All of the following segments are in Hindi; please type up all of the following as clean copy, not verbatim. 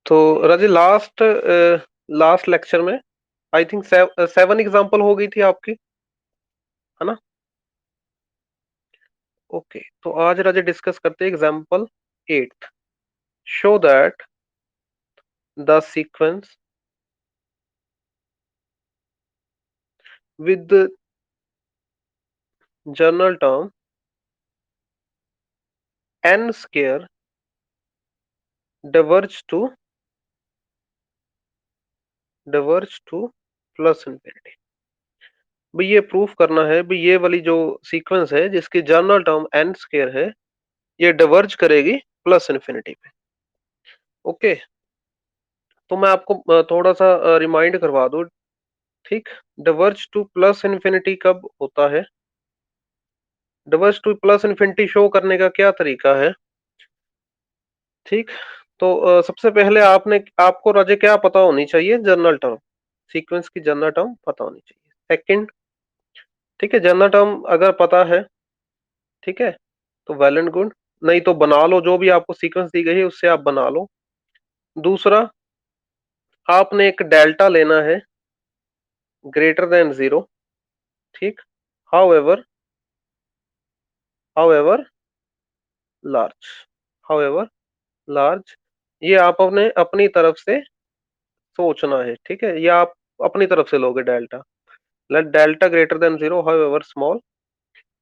तो राजी लास्ट लेक्चर में आई थिंक 7 एग्जांपल हो गई थी आपकी, है ना? ओके, तो आज राजे डिस्कस करते हैं example 8। Show that the sequence with general term n square diverge to plus infinity. भाई ये प्रूफ करना है भाई ये वाली जो सीक्वेंस है जिसकी जनरल टर्म n स्क्वायर है, ये डिवर्ज करेगी प्लस इंफिनिटी पे। ओके, तो मैं आपको थोड़ा सा रिमाइंड करवा दूं। ठीक, डिवर्ज टू प्लस इंफिनिटी कब होता है? Diverge to plus infinity show करने का क्या तरीका है? ठीक, तो सबसे पहले आपको राजे क्या पता होनी चाहिए? जनरल टर्म, सीक्वेंस की जनरल टर्म पता होनी चाहिए। सेकंड, ठीक है, जनरल टर्म अगर पता है, ठीक है, तो वेल एंड गुड, नहीं तो बना लो, जो भी आपको सीक्वेंस दी गई है उससे आप बना लो। दूसरा, आपने एक डेल्टा लेना है ग्रेटर देन जीरो। ठीक, however however large, however large, ये आप अपने अपनी तरफ से सोचना है। ठीक है, ये आप अपनी तरफ से लोगे delta. Let delta greater than zero however small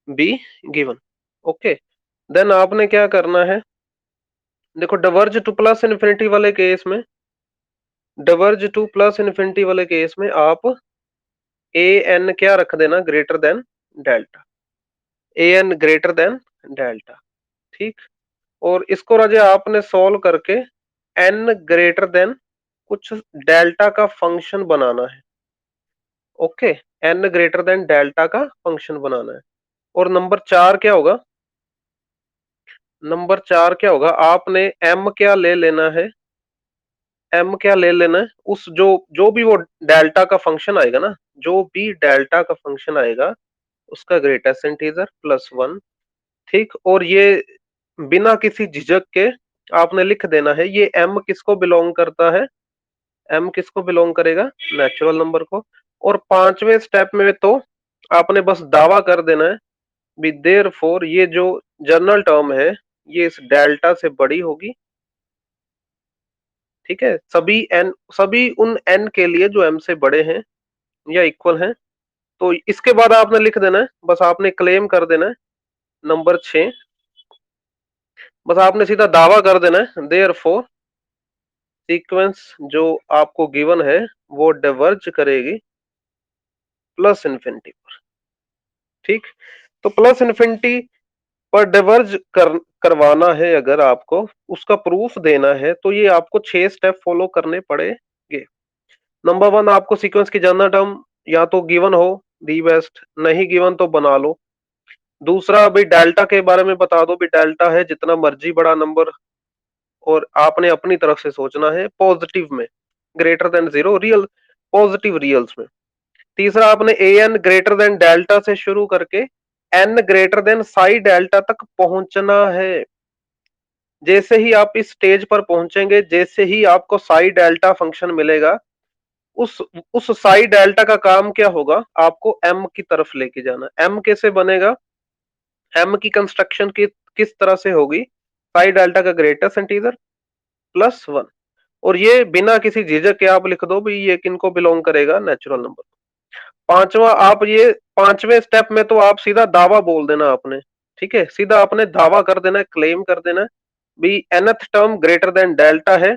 be given. Okay, then आपने क्या करना है? देखो, डिवर्ज टू प्लस इन्फिनिटी वाले केस में, डिवर्ज टू प्लस इन्फिनिटी वाले केस में आप ए एन क्या रख देना? Greater than delta, A N greater than delta. ठीक, और इसको राजे आपने सॉल्व करके एन ग्रेटर देन कुछ डेल्टा का फंक्शन बनाना है। Okay, N greater than delta का फंक्शन बनाना है। और नंबर 4 क्या होगा? नंबर 4 क्या होगा? आपने एम क्या ले लेना है? एम क्या ले लेना है? उस जो जो भी वो डेल्टा का फंक्शन आएगा ना, जो भी डेल्टा का फंक्शन आएगा उसका ग्रेटेस्ट इंटीजर प्लस वन। ठीक, और ये बिना किसी झिझक के आपने लिख देना है ये एम किसको बिलोंग करता है? एम किसको बिलोंग करेगा? नेचुरल नंबर को। और पांचवें स्टेप में तो आपने बस दावा कर देना है भी देयरफॉर ये जो जनरल टर्म है ये इस डेल्टा से बड़ी होगी। ठीक है, सभी उन एन के लिए जो एम से बड़े हैं या इक्वल हैं। तो इसके बाद आपने लिख देना है, बस आपने क्लेम कर देना है नंबर 6, बस आपने सीधा दावा कर देना है देयरफॉर सीक्वेंस जो आपको गिवन है वो डिवर्ज करेगी प्लस इन्फिनिटी पर। ठीक, तो प्लस इन्फिनिटी पर डिवर्ज करवाना है अगर आपको, उसका प्रूफ देना है, तो ये आपको 6 स्टेप फॉलो करने पड़ेंगे। नंबर 1, आपको सीक्वेंस की जनरल टर्म या तो गिवन हो दी बेस्ट, नहीं गिवन तो बना लो। दूसरा, भाई डेल्टा के बारे में बता दो, भी डेल्टा है जितना मर्जी बड़ा नंबर, और आपने अपनी तरफ से सोचना है पॉजिटिव में, greater than zero real, positive reals में। तीसरा, आपने A N greater than delta से शुरू करके N greater than psi delta तक पहुंचना है। जैसे ही आप इस स्टेज पर पहुंचेंगे, जैसे ही आपको साई डेल्टा फंक्शन मिलेगा, उस उस साई डेल्टा का काम क्या होगा? आपको एम की तरफ लेके जाना। एम कैसे बनेगा? एम की कंस्ट्रक्शन की किस तरह से होगी? साई डेल्टा का ग्रेटेस्ट इंटीजर प्लस वन, और ये बिना किसी झिझक के आप लिख दो भी ये किनको बिलोंग करेगा? Natural number. पांचवा, आप ये पांचवें स्टेप में तो आप सीधा दावा बोल देना आपने। ठीक है, सीधा आपने दावा कर देना, क्लेम कर देना भी nth term greater than delta है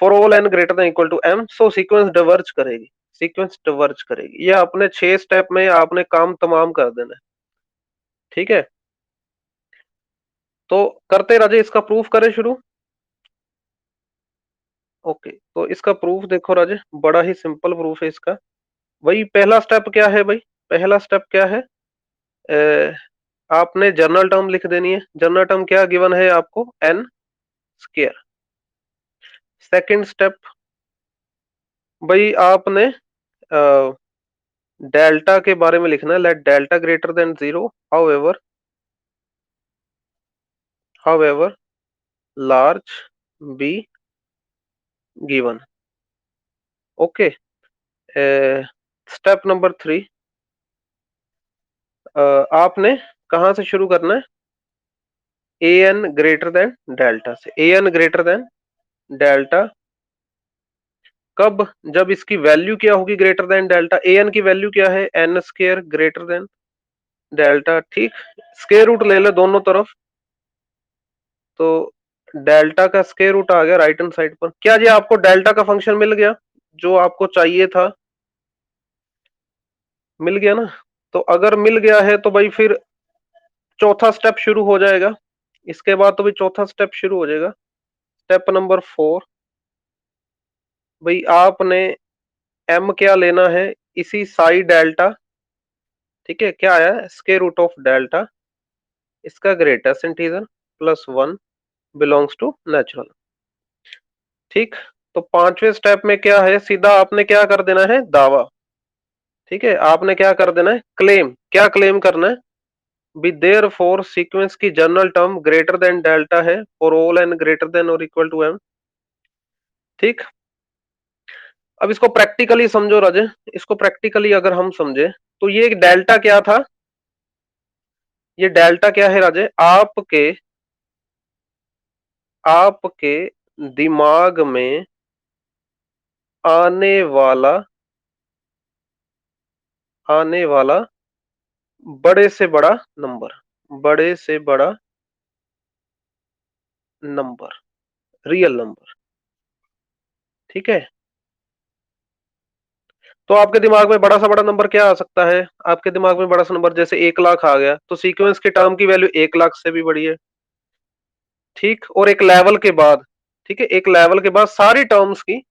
for all N greater than equal to M, so sequence diverge करेगी, सीक्वेंस डिवर्ज करेगी। ये आपने 6 स्टेप में आपने काम तमाम कर देना है। ठीक है, तो करते राजे इसका प्रूफ करें शुरू। ओके, तो इसका प्रूफ देखो राजे, बड़ा ही सिंपल प्रूफ है इसका। वही पहला स्टेप क्या है भाई? पहला स्टेप क्या है? आपने जनरल टर्म लिख देनी है। जनरल टर्म क्या गिवन है आपको? N square. सेकंड स्टेप, भाई आपने डेल्टा के बारे में लिखना है। Let delta greater than zero however large be given. Okay. Step number 3, आपने कहाँ से शुरू करना है? A N greater than delta से। A N greater than delta कब? जब इसकी वैल्यू क्या होगी greater than delta? A N की वैल्यू क्या है? N square greater than delta. ठीक, स्क्वायर रूट ले लो दोनों तरफ, तो डेल्टा का स्क्वायर रूट आ गया राइट हैंड साइड पर। क्या जी आपको डेल्टा का फंक्शन मिल गया जो आपको चाहिए था? मिल गया ना? तो अगर मिल गया है तो भाई फिर चौथा स्टेप शुरू हो जाएगा। इसके बाद तो भाई चौथा स्टेप शुरू हो जाएगा। स्टेप नंबर 4, भाई आपने एम क्या लेना है? इसी साई डेल्टा, ठीक है, क्या आया? स्क्वायर रूट ऑफ डेल्टा, इसका greatest integer plus 1 belongs to natural. ठीक, तो पांचवें स्टेप में क्या है? सीधा आपने क्या कर देना है? दावा। ठीक है, आपने क्या कर देना है? क्लेम। क्या क्लेम करना है? बी देयर फोर सीक्वेंस की general term greater than delta है for all N greater than और इक्वल टू एम। ठीक, अब इसको प्रैक्टिकली समझो राजे। इसको प्रैक्टिकली अगर हम समझे तो ये डेल्टा क्या था? ये डेल्टा क्या है राजे? आपके दिमाग में आने वाला आने वाला बड़े से बड़ा नंबर, बड़े से बड़ा नंबर, रियल नंबर। ठीक है, तो आपके दिमाग में बड़ा सा बड़ा नंबर क्या आ सकता है? आपके दिमाग में बड़ा सा नंबर जैसे 1 लाख आ गया, तो सीक्वेंस के टर्म की वैल्यू 1 लाख से भी बड़ी है। ठीक, और एक लेवल के बाद, ठीक है, एक लेवल के बाद सारी टर्म्स की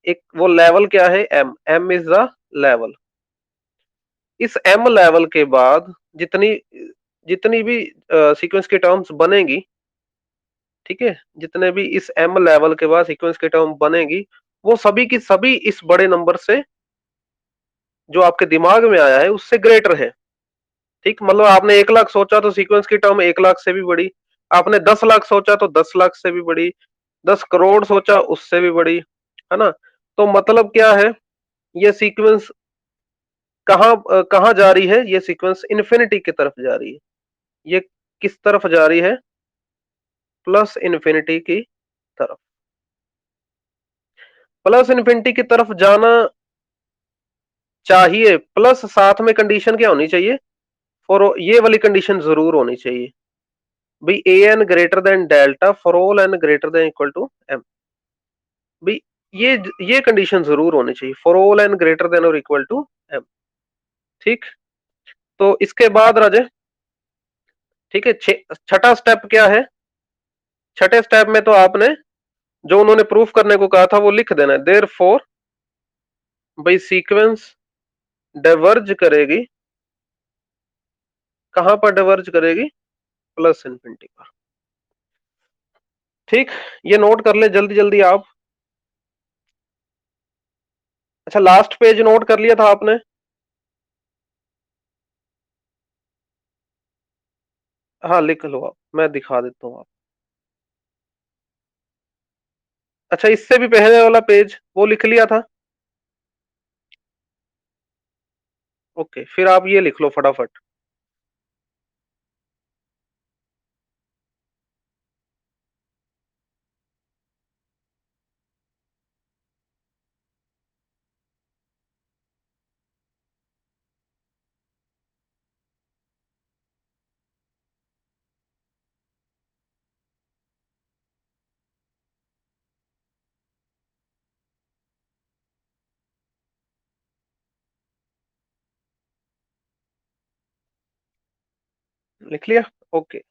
एक वो लेवल क्या है? M. M is the level. इस एम लेवल के बाद जितनी जितनी भी सीक्वेंस की टर्म्स बनेगी, ठीक है, जितने भी इस एम लेवल के बाद सीक्वेंस की टर्म बनेगी, वो सभी की सभी इस बड़े नंबर से जो आपके दिमाग में आया है उससे ग्रेटर है। ठीक, मतलब आपने 1 लाख सोचा तो सीक्वेंस की टर्म 1 लाख से भी बड़ी। आपने 10 लाख सोचा तो 10 लाख से भी बड़ी। 10 करोड़ सोचा उससे भी बड़ी, है ना? तो मतलब क्या है? ये सीक्वेंस कहाँ जा रही है? ये सीक्वेंस इन्फिनिटी की तरफ जा रही है। ये किस तरफ जा रही है? प्लस इन्फिनिटी की तरफ। प्लस इन्फिनिटी की तरफ जाना चाहिए, प्लस साथ में कंडीशन क्या होनी चाहिए? फॉर ये वाली कंडीशन जरूर होनी चाहिए, भाई a N greater than delta for all N greater than equal to m. भाई ये ये कंडीशन जरूर होनी चाहिए, for all N greater than और इक्वल टू एम। ठीक, तो इसके बाद राजे, ठीक है, छठा स्टेप क्या है? छठे स्टेप में तो आपने जो उन्होंने प्रूफ करने को कहा था वो लिख देना है। देयर फोर, भाई सीक्वेंस डाइवर्ज करेगी, कहां पर डाइवर्ज करेगी? प्लस इन्फिनिटी पर। ठीक, ये नोट कर ले जल्दी जल्दी आप। अच्छा, लास्ट पेज नोट कर लिया था आपने? हाँ लिख लो आप, मैं दिखा देता हूँ आप। अच्छा, इससे भी पहले वाला पेज वो लिख लिया था? ओके, फिर आप ये लिख लो फटाफट। लिख लिया? ओके।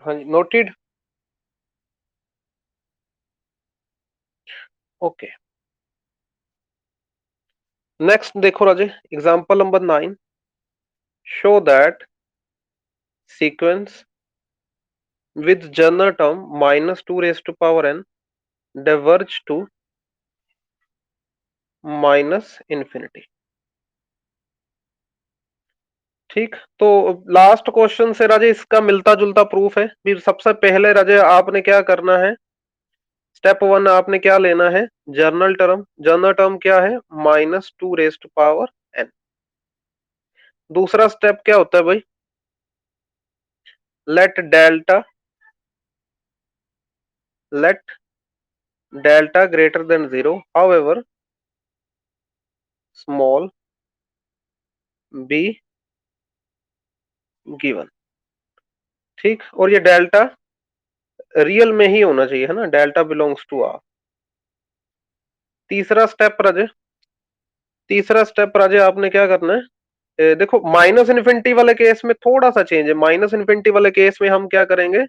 हाँ जी, नोटेड। ओके, नेक्स्ट देखो Raje, example number 9, show that sequence with general term minus 2 raised to power n diverge to minus infinity. ठीक, तो लास्ट क्वेश्चन से राजे इसका मिलता जुलता प्रूफ है। फिर सबसे पहले राजे आपने क्या करना है, स्टेप वन आपने क्या लेना है, जर्नल टर्म। जर्नल टर्म क्या है, minus two raised power N. दूसरा स्टेप क्या होता है भाई, let delta, let delta greater than zero however small be given. ठीक, और ये डेल्टा रियल में ही होना चाहिए, है ना, डेल्टा बिलोंग्स टू आर। तीसरा स्टेप राजे, तीसरा स्टेप राजे आपने क्या करना है, देखो माइनस इन्फिनिटी वाले केस में थोड़ा सा चेंज है। माइनस इन्फिनिटी वाले केस में हम क्या करेंगे,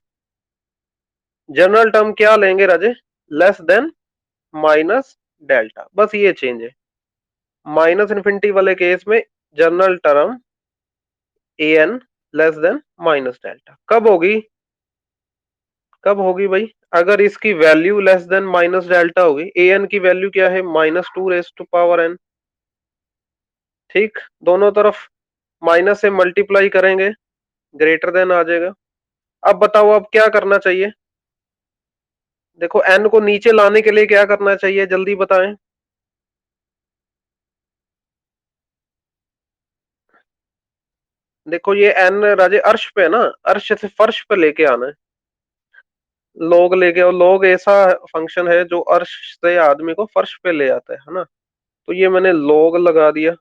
जनरल टर्म क्या लेंगे Raje, less than minus delta, बस ये चेंज है। माइनस इन्फिनिटी वाले केस में general term a n less than minus delta कब होगी, कब होगी भाई, अगर इसकी value less than minus delta होगी। ए एन की वैल्यू क्या है, minus two raise to power n. ठीक, दोनों तरफ माइनस से मल्टीप्लाई करेंगे, ग्रेटर देन आ जाएगा। अब बताओ अब क्या करना चाहिए, देखो एन को नीचे लाने के लिए क्या करना चाहिए, जल्दी बताएं। देखो ये एन राजे अर्श पे है ना, अर्श से फर्श पे लेके आना है, लोग लेके, और लोग ऐसा फंक्शन है जो अर्श से आदमी को फर्श पे ले आता है ना। तो ये मैंने लोग लगा दिया।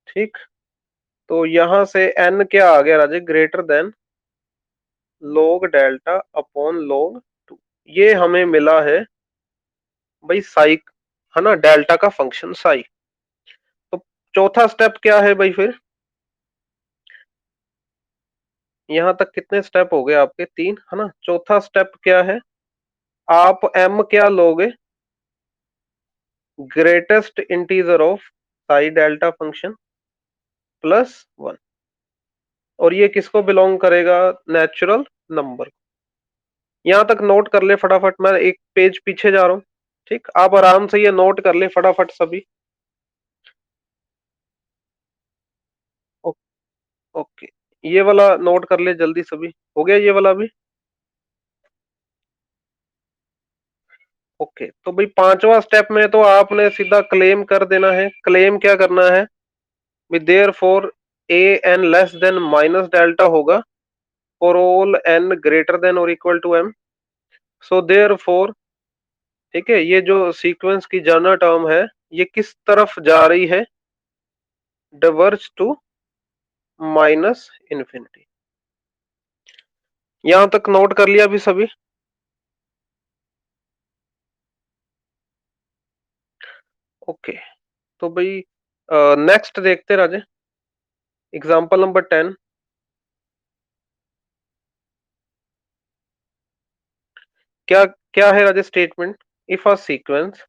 ठीक, तो यहां से एन क्या आ गया राजे, ग्रेटर देन लोग डेल्टा अपॉन लोग टू। ये हमें मिला है भाई साई, है ना, डेल्टा का फंक्शन साई। तो चौथा स्टेप क्या है भाई फिर, यहां तक कितने स्टेप हो गए आपके, तीन, है ना। चौथा स्टेप क्या है, आप एम क्या लोगे, greatest integer of Sai delta function plus one. और ये किसको बिलोंग करेगा, नेचुरल नंबर। यहां तक नोट कर ले फटाफट, मैं एक पेज पीछे जा रहा हूँ। ठीक, आप आराम से ये नोट कर ले फटाफट सभी। ओ- ओके, ये वाला नोट कर ले जल्दी सभी, हो गया ये वाला भी। ओके, तो भाई पांचवा स्टेप में तो आपने सीधा क्लेम कर देना है। क्लेम क्या करना है, therefore a n less than minus delta होगा for all N greater than और equal to M. So therefore, ठीक है, ये जो सीक्वेंस की जनरल टर्म है ये किस तरफ जा रही है, डिवर्ज टू माइनस इन्फिनिटी। यहां तक नोट कर लिया अभी सभी। ओके, तो भाई नेक्स्ट देखते राजे, एग्जांपल नंबर 10। क्या क्या है Raje statement, if a sequence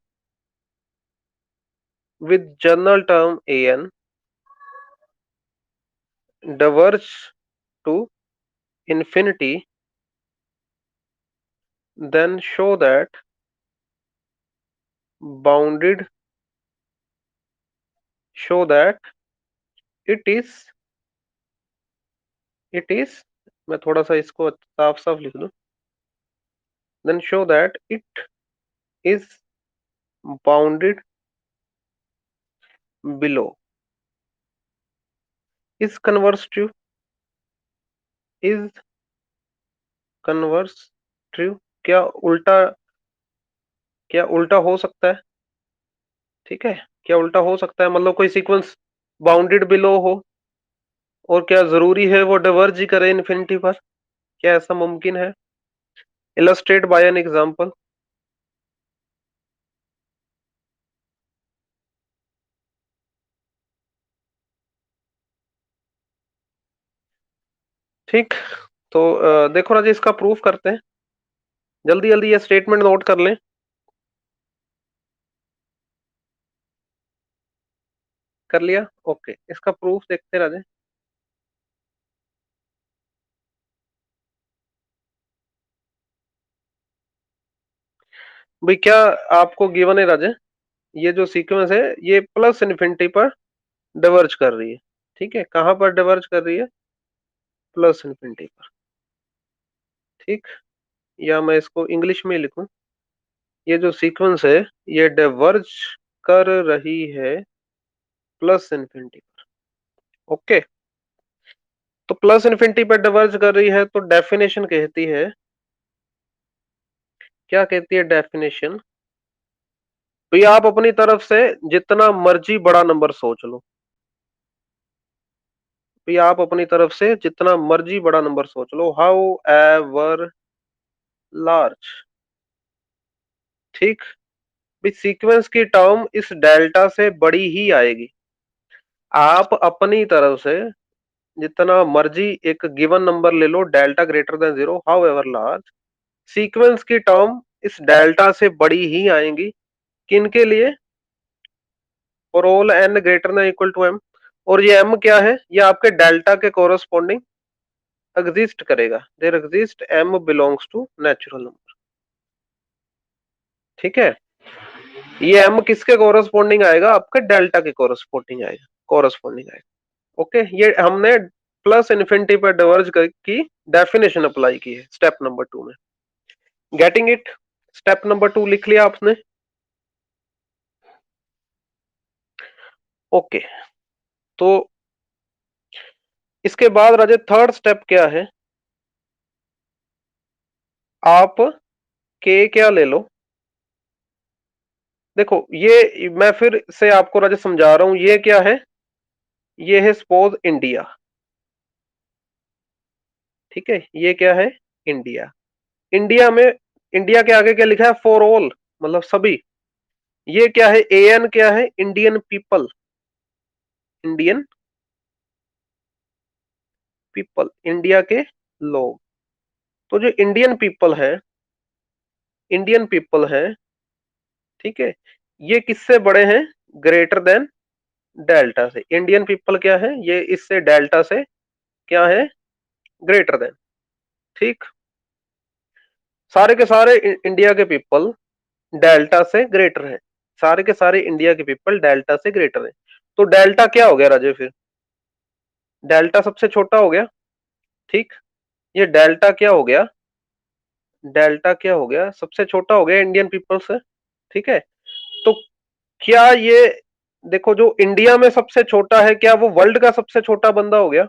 with general term a n diverge to infinity, then show that bounded, show that it is, मैं थोड़ा सा इसको साफ साफ लिख दूं, then show that it is bounded below, is converse true, is converse true, क्या उल्टा, क्या उल्टा हो सकता है, ठीक है, क्या उल्टा हो सकता है, मतलब कोई सीक्वेंस बाउंडेड बिलो हो और क्या जरूरी है वो डिवर्ज ही करे इन्फिनिटी पर, क्या ऐसा मुमकिन है, इलस्ट्रेट बाय एन एग्जांपल। ठीक। तो देखो राजे, इसका प्रूफ करते हैं। जल्दी जल्दी ये स्टेटमेंट नोट कर लें। कर लिया? ओके, इसका प्रूफ देखते हैं राजे। भाई क्या आपको गिवन है राजे, ये जो सीक्वेंस है ये प्लस इन्फिनिटी पर डिवर्ज कर रही है। ठीक है, कहां पर डिवर्ज कर रही है? प्लस इन्फिनिटी पर। ठीक, या मैं इसको इंग्लिश में लिखूं, ये जो सीक्वेंस है ये डिवर्ज कर रही है प्लस इन्फिनिटी पर। ओके, तो प्लस इन्फिनिटी पर डिवर्ज कर रही है तो डेफिनेशन कहती है, क्या कहती है डेफिनेशन? तो ये आप अपनी तरफ से जितना मर्जी बड़ा नंबर सोच लो, तो ये आप अपनी तरफ से जितना मर्जी बड़ा नंबर सोच लो, हाउ एवर लार्ज। ठीक, भी सीक्वेंस की टर्म इस डेल्टा से बड़ी ही आएगी। आप अपनी तरफ से जितना मर्जी एक गिवन नंबर ले लो, delta greater than zero, however large, sequence की टर्म इस डेल्टा से बड़ी ही आएंगी। किनके लिए? For all N greater than equal to m. और ये एम क्या है? ये आपके डेल्टा के कोरस्पॉन्डिंग एग्जिस्ट करेगा। There exist m belongs to natural number. ठीक है, ये एम किसके कोरस्पॉन्डिंग आएगा? आपके डेल्टा के कोरस्पॉन्डिंग आएगा, कोरस्पॉन्डिंग आएगा। ओके, ये हमने प्लस इन्फिनिटी पर डिवर्ज की डेफिनेशन अप्लाई की है स्टेप नंबर 2 में। Getting it? स्टेप नंबर 2 लिख लिया आपने? ओके, तो इसके बाद राजे थर्ड स्टेप क्या है? आप के क्या ले लो। देखो ये मैं फिर से आपको राजे समझा रहा हूं, ये क्या है? ये है सपोज इंडिया। ठीक है, ये क्या है? इंडिया। इंडिया में, इंडिया के आगे क्या लिखा है? फॉर ऑल, मतलब सभी। ये क्या है? एन क्या है? Indian people. Indian people, India के लोग। तो जो इंडियन पीपल है, इंडियन पीपल है, ठीक है, ये किससे बड़े हैं? ग्रेटर देन डेल्टा से। इंडियन पीपल क्या है? ये इससे डेल्टा से क्या है? Greater then. ठीक, सारे के सारे इंडिया के पीपल डेल्टा से ग्रेटर है। सारे के सारे इंडिया के पीपल डेल्टा से ग्रेटर है। तो डेल्टा क्या हो गया राजे फिर? डेल्टा सबसे छोटा हो गया। ठीक, ये डेल्टा क्या हो गया? डेल्टा क्या हो गया? सबसे छोटा हो गया इंडियन पीपल से। ठीक है, तो क्या ये, देखो जो इंडिया में सबसे छोटा है, क्या वो वर्ल्ड का सबसे छोटा बंदा हो गया?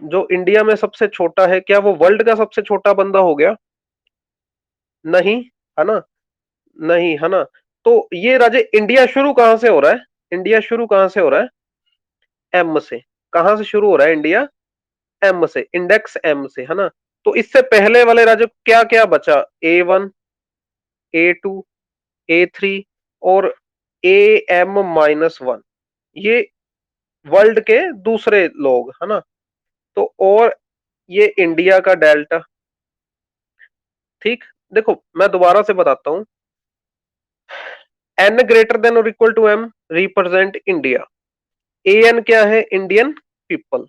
जो इंडिया में सबसे छोटा है, क्या वो वर्ल्ड का सबसे छोटा बंदा हो गया? नहीं, है ना? नहीं, है ना? तो ये राजे इंडिया शुरू कहां से हो रहा है? इंडिया शुरू कहां से हो रहा है? एम से। कहां से शुरू हो रहा है इंडिया? एम से, इंडेक्स एम से, है ना? तो इससे पहले वाले राजे क्या क्या बचा? A1, A2, A3 और AM-1, ये वर्ल्ड के दूसरे लोग, है ना? तो और ये इंडिया का डेल्टा। ठीक, देखो मैं दोबारा से बताता हूं, एन ग्रेटर देन और equal to M represent India. N क्या है? Indian people.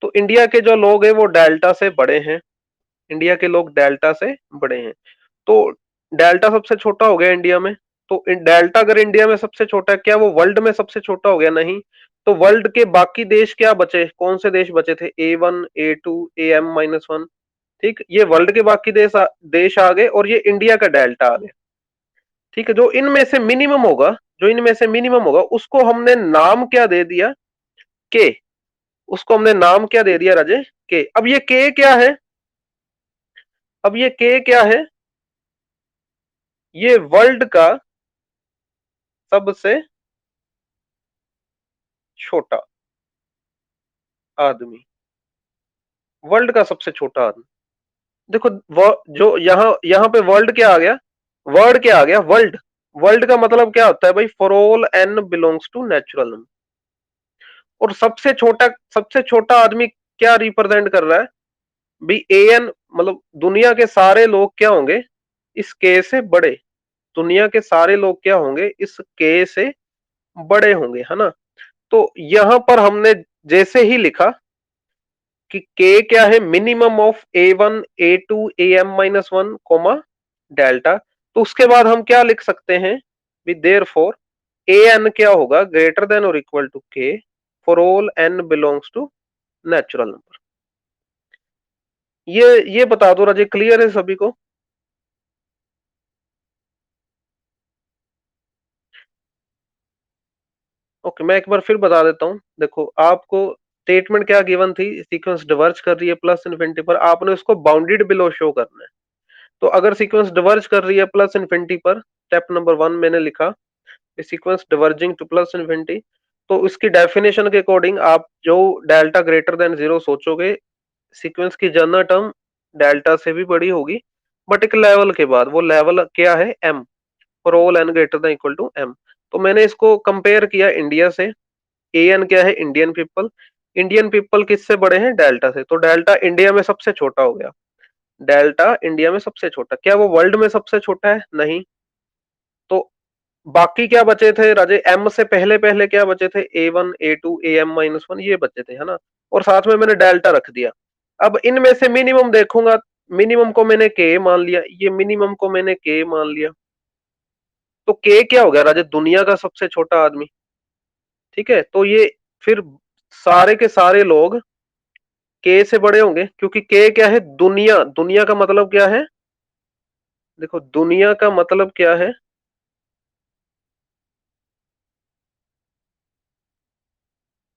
तो इंडिया के जो लोग हैं वो डेल्टा से बड़े हैं। इंडिया के लोग डेल्टा से बड़े हैं। तो डेल्टा सबसे छोटा हो गया इंडिया में। तो डेल्टा अगर इंडिया में सबसे छोटा है, क्या वो वर्ल्ड में सबसे छोटा हो गया? नहीं। तो वर्ल्ड के बाकी देश क्या बचे? कौन से देश बचे थे? A1, A2, AM-1। ठीक, ये वर्ल्ड के बाकी देश आ गए और ये इंडिया का डेल्टा आ गया। ठीक है, जो इनमें से मिनिमम होगा, जो इनमें से मिनिमम होगा उसको हमने नाम क्या दे दिया? के। उसको हमने नाम क्या दे दिया राजे? के। अब ये के क्या है? अब ये के क्या है? ये वर्ल्ड का सबसे छोटा आदमी, वर्ल्ड का सबसे छोटा आदमी। देखो जो यहाँ यहाँ पे वर्ल्ड क्या आ गया? वर्ड क्या आ गया? वर्ल्ड। वर्ल्ड का मतलब क्या होता है भाई? For all N belongs to natural number. और सबसे छोटा आदमी क्या रिप्रेजेंट कर रहा है भी, ए एन मतलब दुनिया के सारे लोग क्या होंगे इस के से बड़े, दुनिया के सारे लोग क्या होंगे इस के से बड़े होंगे, है ना। तो यहां पर हमने जैसे ही लिखा कि के क्या है, minimum of A1 A2 AM-1 coma delta, तो उसके बाद हम क्या लिख सकते हैं भी, देयरफॉर ए एन क्या होगा ग्रेटर देन और equal to K for all N belongs to natural number. ये बता दो राजे, क्लियर है सभी को? ओके, मैं एक बार फिर बता देता हूँ। देखो आपको स्टेटमेंट क्या गिवन थी, सीक्वेंस डिवर्ज कर रही है प्लस इन्फिनिटी पर, आपने उसको बाउंडेड बिलो शो करना है। तो अगर सीक्वेंस डिवर्ज कर रही है प्लस इन्फिनिटी पर, स्टेप नंबर 1 मैंने लिखा सीक्वेंस डिवर्जिंग टू प्लस इन्फिनिटी, तो उसकी डेफिनेशन के अकॉर्डिंग आप जो डेल्टा ग्रेटर देन 0 सोचोगे, सीक्वेंस की जनरल टर्म डेल्टा से भी बड़ी होगी, बट एक लेवल के बाद, वो लेवल क्या है M, for all N greater than equal to M. तो मैंने इसको कंपेयर किया इंडिया से, ए एन क्या है इंडियन पीपल, इंडियन पीपल किससे बड़े हैं डेल्टा से, तो डेल्टा इंडिया में सबसे छोटा हो गया, डेल्टा इंडिया में सबसे छोटा, क्या वो वर्ल्ड में सबसे छोटा है, नहीं। तो बाकी क्या बचे थे राजे, एम से पहले पहले क्या बचे थे, A1 A2 AM-1 ये बचे थे, है ना। और साथ में मैंने डेल्टा रख दिया। अब इनमें से मिनिमम देखूंगा, मिनिमम को मैंने के मान लिया, ये मिनिमम को मैंने के मान लिया, तो के क्या हो गया राजे, दुनिया का सबसे छोटा आदमी। ठीक है, तो ये फिर सारे के सारे लोग के से बड़े होंगे, क्योंकि के क्या है दुनिया, दुनिया का मतलब क्या है, देखो दुनिया का मतलब क्या है,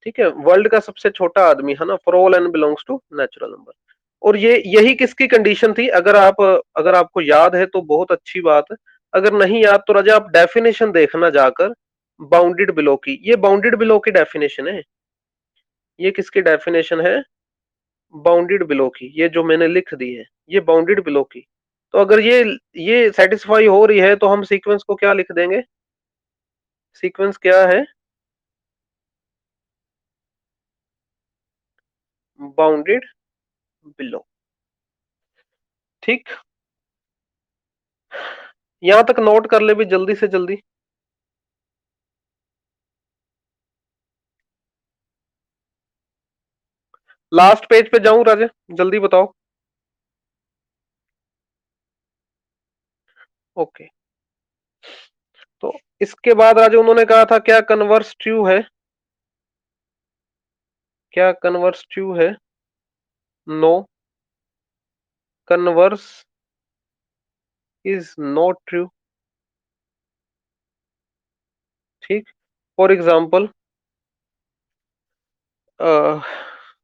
ठीक है, वर्ल्ड का सबसे छोटा आदमी, है ना, for all N belongs to natural number. और ये यही किसकी कंडीशन थी, अगर आपको याद है तो बहुत अच्छी बात है, अगर नहीं याद तो राजा आप डेफिनेशन देखना जाकर, बाउंडेड बिलो की, ये बाउंडेड बिलो की डेफिनेशन है, ये किसकी डेफिनेशन है, बाउंडेड बिलो की, ये जो मैंने लिख दी है ये बाउंडेड बिलो की। तो अगर ये सेटिस्फाई हो रही है तो हम सीक्वेंस को क्या लिख देंगे, सीक्वेंस क्या है, बाउंडेड बिलो। ठीक, यहां तक नोट कर ले भी जल्दी से जल्दी। लास्ट पेज पे जाऊं राजे, जल्दी बताओ। ओके, तो इसके बाद राजे उन्होंने कहा था क्या कन्वर्स ट्रू है, क्या कन्वर्स ट्रू है, no, converse is not true. ठीक, फॉर एग्जाम्पल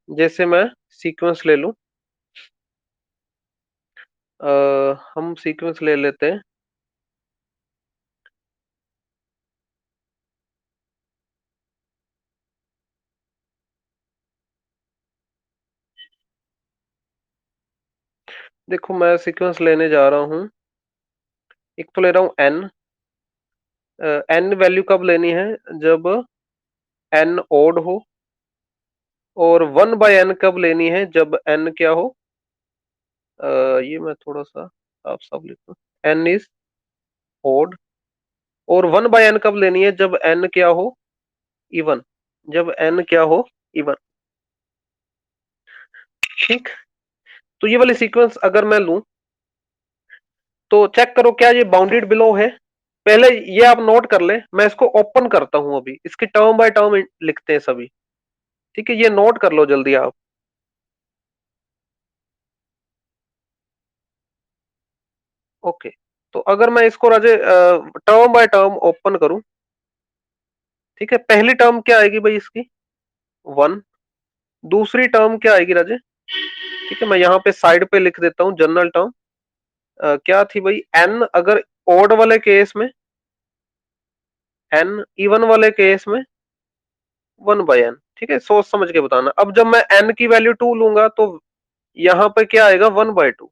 जैसे मैं सीक्वेंस ले लूं, हम सीक्वेंस ले लेते हैं, देखो मैं सीक्वेंस लेने जा रहा हूं, एक तो ले रहा हूं एन, एन वैल्यू कब लेनी है, जब एन ओड हो, और 1/n कब लेनी है, जब n क्या हो, ये मैं थोड़ा सा साफ साफ लिखता हूँ, n इज ओड, और 1/n कब लेनी है, जब n क्या हो, इवन, जब n क्या हो, इवन। ठीक, तो ये वाली सीक्वेंस अगर मैं लूं तो चेक करो क्या ये बाउंडेड बिलो है। पहले ये आप नोट कर ले, मैं इसको ओपन करता हूं, अभी इसकी टर्म बाय टर्म लिखते हैं सभी। ठीक है, ये नोट कर लो जल्दी आप। ओके, तो अगर मैं इसको राजे टर्म बाय टर्म ओपन करूं, ठीक है, पहली टर्म क्या आएगी भाई इसकी, 1, दूसरी टर्म क्या आएगी राजे, ठीक है, मैं यहाँ पे साइड पे लिख देता हूँ जनरल टर्म, क्या थी भाई, एन अगर ओड वाले केस में, एन इवन वाले केस में 1/n। ठीक है, सोच समझ के बताना। अब जब मैं n की वैल्यू 2 लूंगा तो यहाँ पे क्या आएगा 1/2,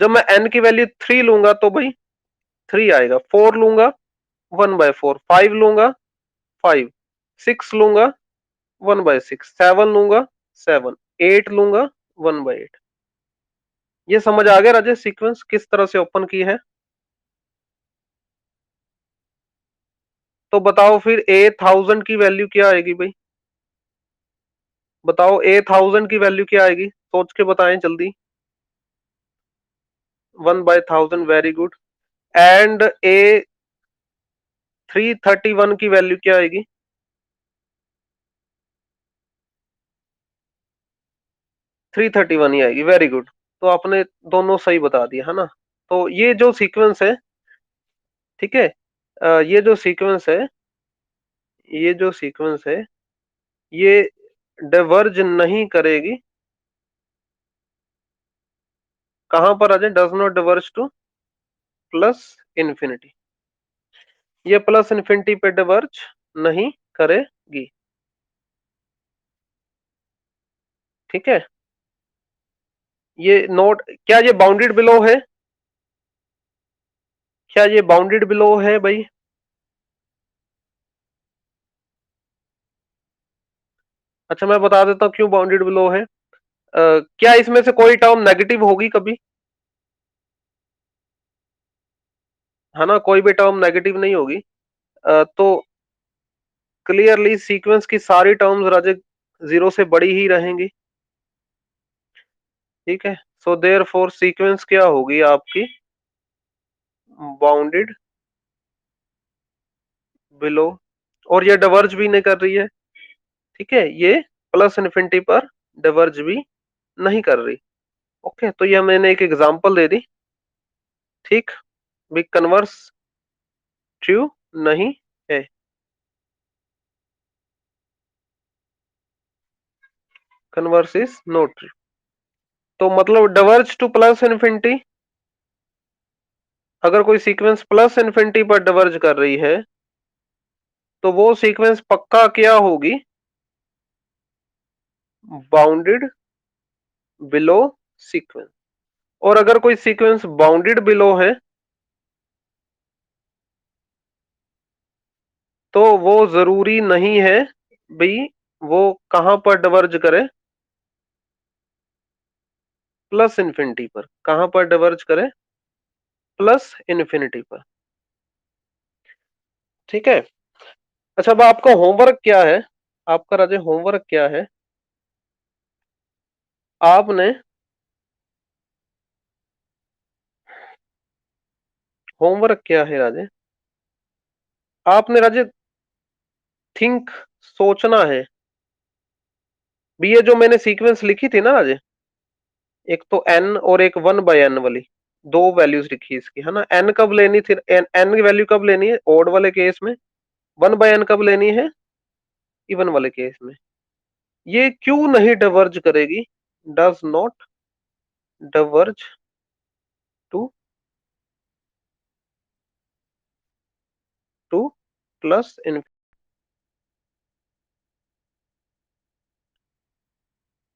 जब मैं n की वैल्यू 3 लूंगा तो भाई 3 आएगा, 4 लूंगा 1/4, 5 लूंगा 5, 6 लूंगा 1/6, 7 लूंगा 7, 8 लूंगा 1/8। ये समझ आ गया राजेश सीक्वेंस किस तरह से ओपन की है? तो बताओ फिर ए 1000 की वैल्यू क्या आएगी भाई? बताओ ए 1000 की वैल्यू क्या आएगी, सोच के बताएं जल्दी। 1/1000, वेरी गुड। एंड ए 331 की वैल्यू क्या आएगी? 331 ही आएगी, वेरी गुड। तो आपने दोनों सही बता दिया है ना। तो ये जो सीक्वेंस है, ठीक है, ये जो सीक्वेंस है, ये जो सीक्वेंस है, ये डिवर्ज नहीं करेगी। कहां पर आ जाए? Does not diverge to plus infinity. ये प्लस इन्फिनिटी पे डिवर्ज नहीं करेगी। ठीक है, ये नोट, क्या ये बाउंडेड बिलो है? क्या ये बाउंडेड बिलो है भाई? अच्छा मैं बता देता हूँ क्यों बाउंडेड बिलो है। क्या इसमें से कोई टर्म नेगेटिव होगी कभी? है ना, कोई भी टर्म नेगेटिव नहीं होगी। तो क्लियरली सीक्वेंस की सारी टर्म्स राजे जीरो से बड़ी ही रहेंगी। ठीक है, सो देयर फोर सीक्वेंस क्या होगी आपकी? Bounded below. और ये डिवर्ज भी नहीं कर रही है। ठीक है, ये प्लस इन्फिनिटी पर डिवर्ज भी नहीं कर रही। ओके, तो ये मैंने एक एग्जांपल दे दी। ठीक, भी कन्वर्स ट्रू नहीं है। Converse is not true. तो मतलब डिवर्ज टू प्लस इन्फिनिटी, अगर कोई सीक्वेंस प्लस इन्फिनिटी पर डिवर्ज कर रही है तो वो सीक्वेंस पक्का क्या होगी? Bounded below sequence. और अगर कोई सीक्वेंस बाउंडेड बिलो है तो वो जरूरी नहीं है भाई वो कहां पर डिवर्ज करे? प्लस इन्फिनिटी पर। कहां पर डिवर्ज करे? प्लस इन्फिनिटी पर। ठीक है। अच्छा, अब आपका होमवर्क क्या है? आपका राजे होमवर्क क्या है? आपने होमवर्क क्या है राजे? आपने राजे थिंक, सोचना है। भी ये जो मैंने सीक्वेंस लिखी थी ना राजे, एक तो एन और एक 1/n वाली, दो वैल्यूज लिखी इसकी, है ना। एन कब लेनी थी? एन की वैल्यू कब लेनी है ओड वाले केस में? 1/n कब लेनी है इवन वाले केस में? ये क्यों नहीं डिवर्ज करेगी? Does not diverge to to plus in.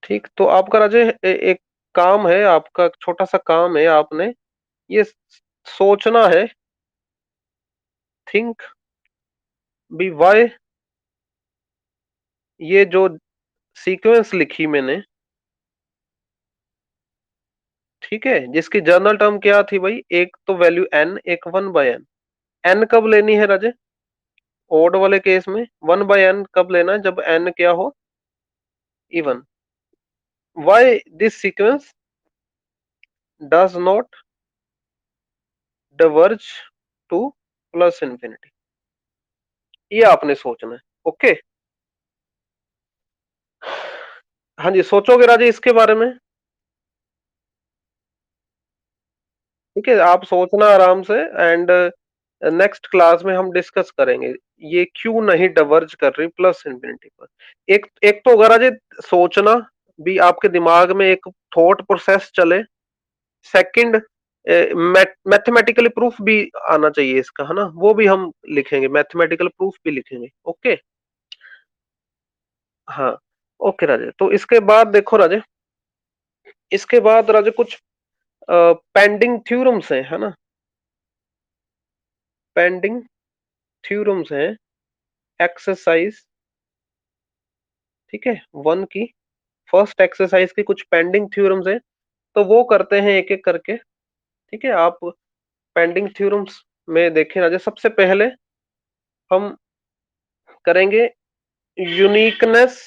ठीक, तो आपका राजे एक काम है, आपका छोटा सा काम है, आपने ये सोचना है। थिंक बी वाई, ये जो सीक्वेंस लिखी मैंने, ठीक है, जिसकी जर्नल टर्म क्या थी भाई? एक तो वैल्यू एन, एक 1/n। एन कब लेनी है राजे? ओड वाले केस में। 1/n कब लेना है? जब एन क्या हो? Even. Why this sequence does not diverge to plus infinity, ये आपने सोचना है। ओके, हाँ जी, सोचोगे राजे इसके बारे में? ठीक है, आप सोचना आराम से। एंड नेक्स्ट क्लास में हम डिस्कस करेंगे ये क्यों नहीं डिवर्ज कर रही प्लस इंफिनिटी पर। एक एक तो होगा राजे सोचना, भी आपके दिमाग में एक थॉट प्रोसेस चले। सेकंड, मैथमेटिकली प्रूफ भी आना चाहिए इसका, है ना, वो भी हम लिखेंगे, मैथमेटिकल प्रूफ भी लिखेंगे। ओके, हाँ, ओके राजे। तो इसके बाद देखो राजे, इसके बाद राजे कुछ पेंडिंग थ्योरम्स हैं, है ना। पेंडिंग थ्योरम्स हैं, एक्सरसाइज, ठीक है, 1 की। फर्स्ट एक्सरसाइज की कुछ पेंडिंग थ्योरम्स है, तो वो करते हैं एक एक करके। ठीक है, आप पेंडिंग थ्योरम्स में देखें राजे। सबसे पहले हम करेंगे यूनिकनेस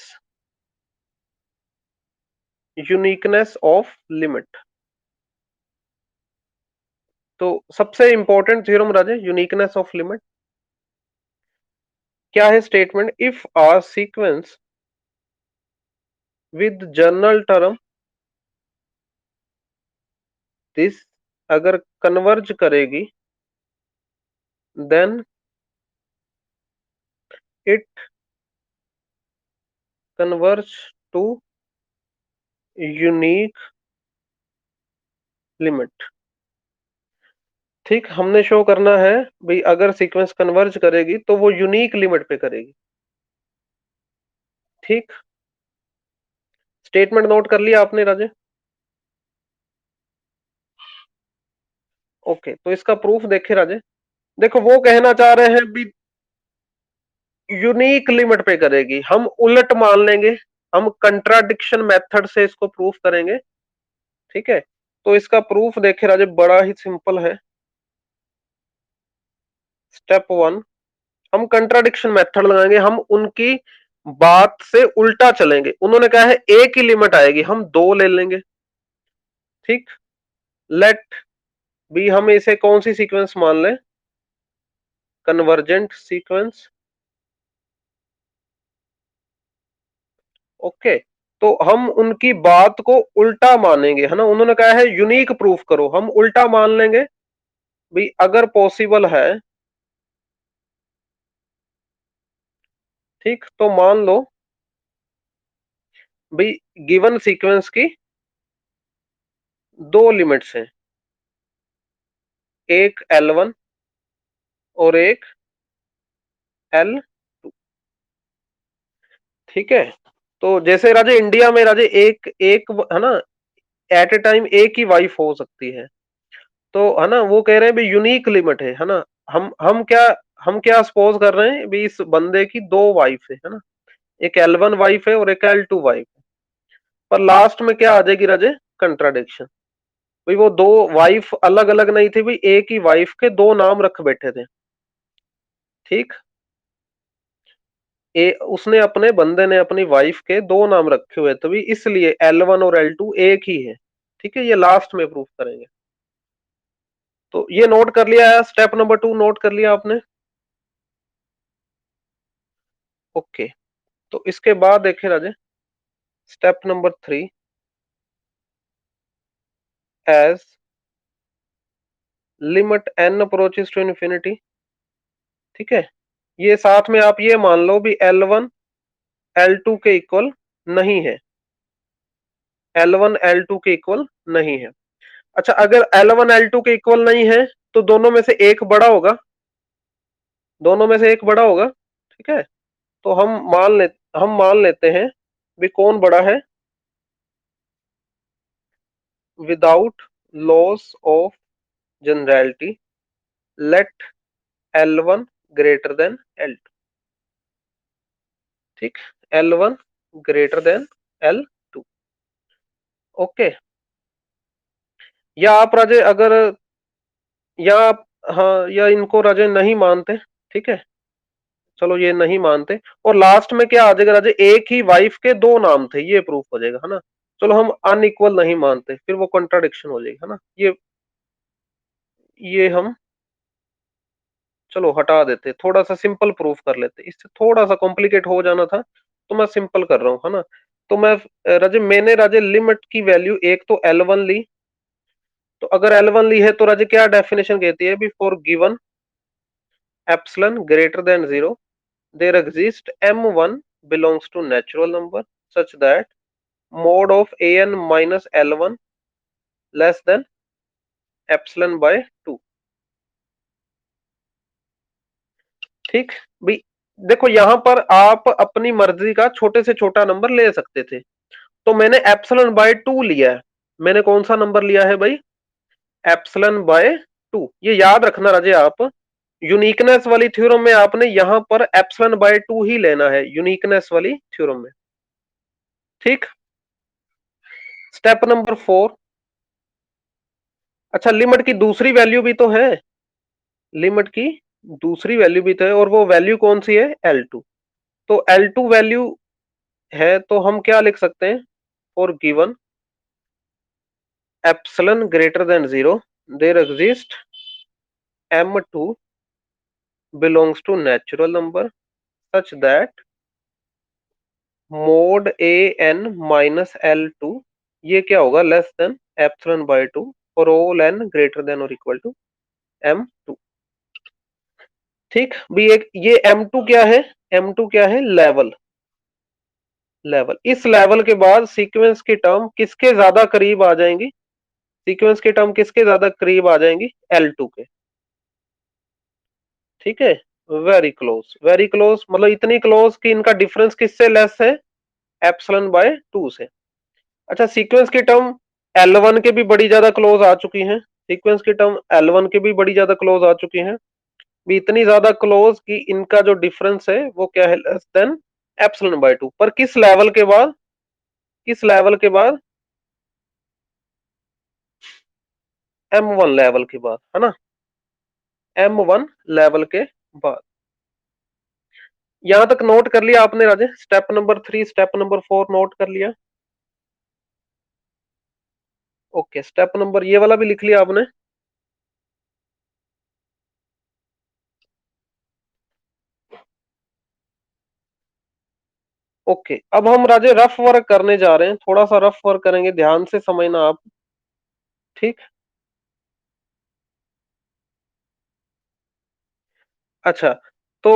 यूनिकनेस ऑफ लिमिट। तो सबसे इंपॉर्टेंट थ्योरम राजे यूनिकनेस ऑफ लिमिट क्या है? Statement, if R sequence with general term this अगर कन्वर्ज करेगी, then it converge to unique limit. ठीक, हमने शो करना है भाई अगर सीक्वेंस कन्वर्ज करेगी तो वो यूनिक लिमिट पे करेगी। ठीक, स्टेटमेंट नोट कर लिया आपने राजे? ओके, तो इसका प्रूफ देखे राजे। देखो वो कहना चाह रहे हैं भी यूनिक लिमिट पे करेगी, हम उलट मान लेंगे, हम कंट्राडिक्शन मेथड से इसको प्रूफ करेंगे। ठीक है, तो इसका प्रूफ देखे राजे बड़ा ही सिंपल है। स्टेप वन, हम कंट्राडिक्शन मेथड लगाएंगे, हम उनकी बात से उल्टा चलेंगे। उन्होंने कहा है एक ही लिमिट आएगी, हम दो ले लेंगे। ठीक, लेट बी, हम इसे कौन सी सीक्वेंस मान लें? Convergent sequence. ओके, तो हम उनकी बात को उल्टा मानेंगे, है ना। उन्होंने कहा है यूनिक प्रूफ करो, हम उल्टा मान लेंगे भी अगर पॉसिबल है। ठीक, तो मान लो भी गिवन सीक्वेंस की दो लिमिट्स हैं, एक L1 और एक L2। ठीक है, तो जैसे राजे इंडिया में राजे एक एक है ना, एट ए टाइम एक ही वाइफ हो सकती है। तो है ना, वो कह रहे हैं भी यूनिक लिमिट है ना। हम क्या सपोज कर रहे हैं भी इस बंदे की दो वाइफ है ना, एक L1 वाइफ है और एक L2 वाइफ है। पर लास्ट में क्या आ जाएगी राजे? कंट्राडिक्शन। भाई वो दो वाइफ अलग अलग नहीं थी, भाई एक ही वाइफ के दो नाम रख बैठे थे। ठीक, उसने अपने बंदे ने अपनी वाइफ के दो नाम रखे हुए, तभी इसलिए L1 और L2 एक ही है। ठीक है, ये लास्ट में प्रूफ करेंगे। तो ये नोट कर लिया है, स्टेप नंबर 2 नोट कर लिया आपने? ओके, तो इसके बाद देखें Raje step number 3, as limit n approaches to infinity. ठीक है, ये साथ में आप ये मान लो भी L1 L2 के इक्वल नहीं है, L1 L2 के इक्वल नहीं है। अच्छा, अगर L1 L2 के इक्वल नहीं है तो दोनों में से एक बड़ा होगा, दोनों में से एक बड़ा होगा। ठीक है, तो हम मान लेते हैं भी कौन बड़ा है? Without loss of generality, let L1 greater than L2। ठीक, L1 greater than L2। Okay, या आप राजे अगर या आप, हाँ, या इनको राजे नहीं मानते। ठीक है, चलो ये नहीं मानते, और लास्ट में क्या आ जाएगा राजे? एक ही वाइफ के दो नाम थे, ये प्रूफ हो जाएगा, है ना। चलो हम अनइक्वल नहीं मानते, फिर वो कॉन्ट्राडिक्शन हो जाएगी, है ना। ये हम चलो हटा देते, थोड़ा सा सिंपल प्रूफ कर लेते, इससे थोड़ा सा कॉम्प्लिकेट हो जाना था, तो मैं सिंपल कर रहा हूँ, है ना। तो मैंने राजे लिमिट की वैल्यू एक तो L1 ली। तो अगर L1 ली है तो राजे क्या डेफिनेशन कहती है? Before given epsilon greater than 0 there exists M1 belongs to natural number such that mod of an minus L1 less than epsilon by 2। ठीक भाई, देखो यहां पर आप अपनी मर्जी का छोटे से छोटा नंबर ले सकते थे, तो मैंने एप्सिलॉन बाय 2 लिया है। मैंने कौन सा नंबर लिया है भाई? Epsilon by 2। ये याद रखना राजे आप, यूनिकनेस वाली थ्योरम में आपने यहां पर एप्सिलॉन बाय 2 ही लेना है, यूनिकनेस वाली थ्योरम में। ठीक, स्टेप नंबर 4, अच्छा लिमिट की दूसरी वैल्यू भी तो है, लिमिट की दूसरी वैल्यू भी तो है, और वो वैल्यू कौन सी है, L2। तो L2 वैल्यू है तो हम क्या लिख सकते हैं, for given epsilon greater than 0 there exist M2 belongs to natural number such that mod an minus L2 ये क्या होगा, less than epsilon by 2 for all n greater than और इक्वल टू M2। ठीक भी, एक ये M2 क्या है, M2 क्या है, लेवल, लेवल। इस लेवल के बाद सीक्वेंस की टर्म किसके ज्यादा करीब आ जाएंगी, सीक्वेंस की टर्म किसके ज्यादा करीब आ जाएंगी, L2 के। ठीक है, वेरी क्लोज, वेरी क्लोज मतलब इतनी क्लोज कि इनका डिफरेंस किससे लेस है, एप्सिलॉन बाय 2 से। अच्छा सीक्वेंस की टर्म L1 के भी बड़ी ज्यादा क्लोज आ चुकी हैं, सीक्वेंस की टर्म L1 के भी बड़ी ज्यादा क्लोज आ चुकी हैं, भी इतनी ज्यादा क्लोज कि इनका जो डिफरेंस है वो क्या है, लेस देन एप्सिलॉन बाय 2। पर किस लेवल के बाद, किस लेवल के बाद, M1 लेवल के बाद, है ना, M1 लेवल के बाद। यहां तक नोट कर लिया आपने Raje, step number 3 step number 4 note कर लिया। ओके, स्टेप नंबर ये वाला भी लिख लिया आपने। ओके, अब हम राजे रफ वर्क करने जा रहे हैं, थोड़ा सा रफ वर्क करेंगे, ध्यान से समझना आप। ठीक, अच्छा तो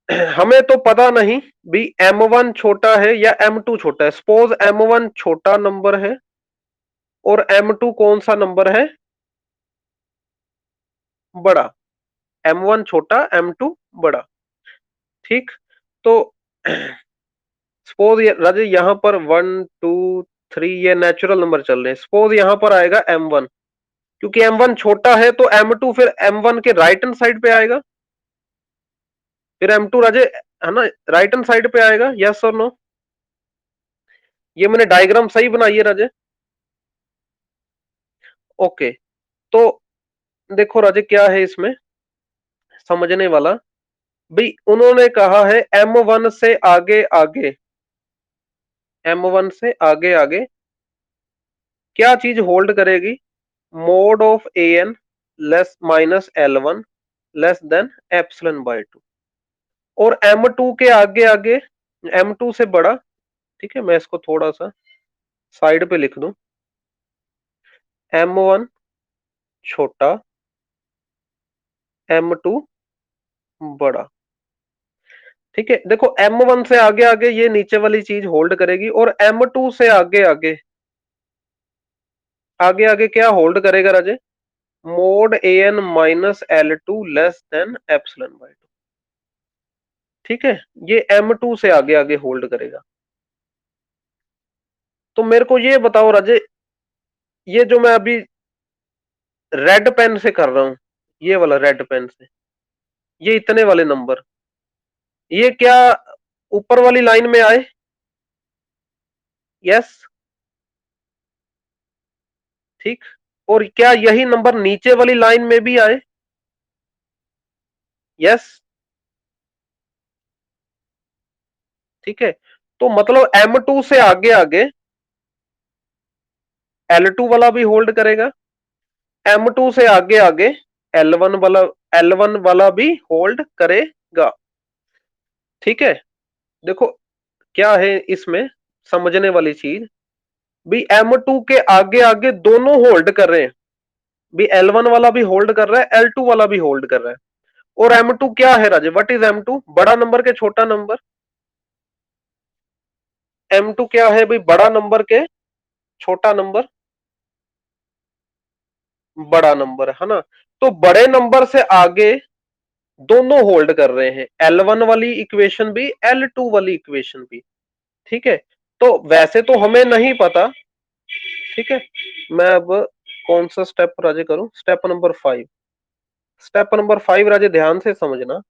हमें तो पता नहीं भी M1 छोटा है या M2 छोटा है। सपोज M1 छोटा नंबर है और M2 कौन सा नंबर है, बड़ा। M1 छोटा, M2 बड़ा। ठीक, तो सपोज राजे यहां पर 1 2 3 ये नेचुरल नंबर चल रहे हैं, सपोज यहां पर आएगा M1, क्योंकि M1 छोटा है तो M2 फिर M1 के राइट हैंड साइड पे आएगा, फिर M2 राजे है ना राइट हैंड साइड पे आएगा, यस और नो। ये मैंने डायग्राम सही बनाई है राजे। ओके, तो देखो राजे क्या है इसमें समझने वाला, भाई उन्होंने कहा है M1 से आगे आगे, M1 से आगे आगे क्या चीज होल्ड करेगी, mode of an less minus L1 less than epsilon by 2, और M2 के आगे आगे M2 से बड़ा। ठीक है, मैं इसको थोड़ा सा साइड पे लिख दूं, M1 छोटा, M2 बड़ा। ठीक है, देखो M1 से आगे आगे ये नीचे वाली चीज होल्ड करेगी, और M2 से आगे आगे, आगे आगे क्या होल्ड करेगा Raje, mod an minus L2 less than epsilon by 2। ठीक है, ये M2 से आगे आगे होल्ड करेगा। तो मेरे को ये बताओ राजे, ये जो मैं अभी रेड पेन से कर रहा हूं, ये वाला रेड पेन से, ये इतने वाले नंबर, ये क्या ऊपर वाली लाइन में आए, यस। ठीक, और क्या यही नंबर नीचे वाली लाइन में भी आए, यस। ठीक है, तो मतलब M2 से आगे आगे L2 वाला भी होल्ड करेगा, M2 से आगे आगे L1 वाला भी होल्ड करेगा। ठीक है, देखो क्या है इसमें समझने वाली चीज, भी M2 के आगे आगे दोनों होल्ड कर रहे हैं, भी L1 वाला भी होल्ड कर रहा है, L2 वाला भी होल्ड कर रहा है। और M2 क्या है राजे, व्हाट इज M2, बड़ा नंबर के छोटा नंबर, M2 क्या है भाई, बड़ा नंबर के छोटा नंबर, बड़ा नंबर है ना। तो बड़े नंबर से आगे दोनों होल्ड कर रहे हैं, L1 वाली इक्वेशन भी, L2 वाली इक्वेशन भी। ठीक है, तो वैसे तो हमें नहीं पता। ठीक है, मैं अब कौन सा स्टेप राजे करूं, स्टेप नंबर 5। स्टेप नंबर 5 राजे ध्यान से समझना,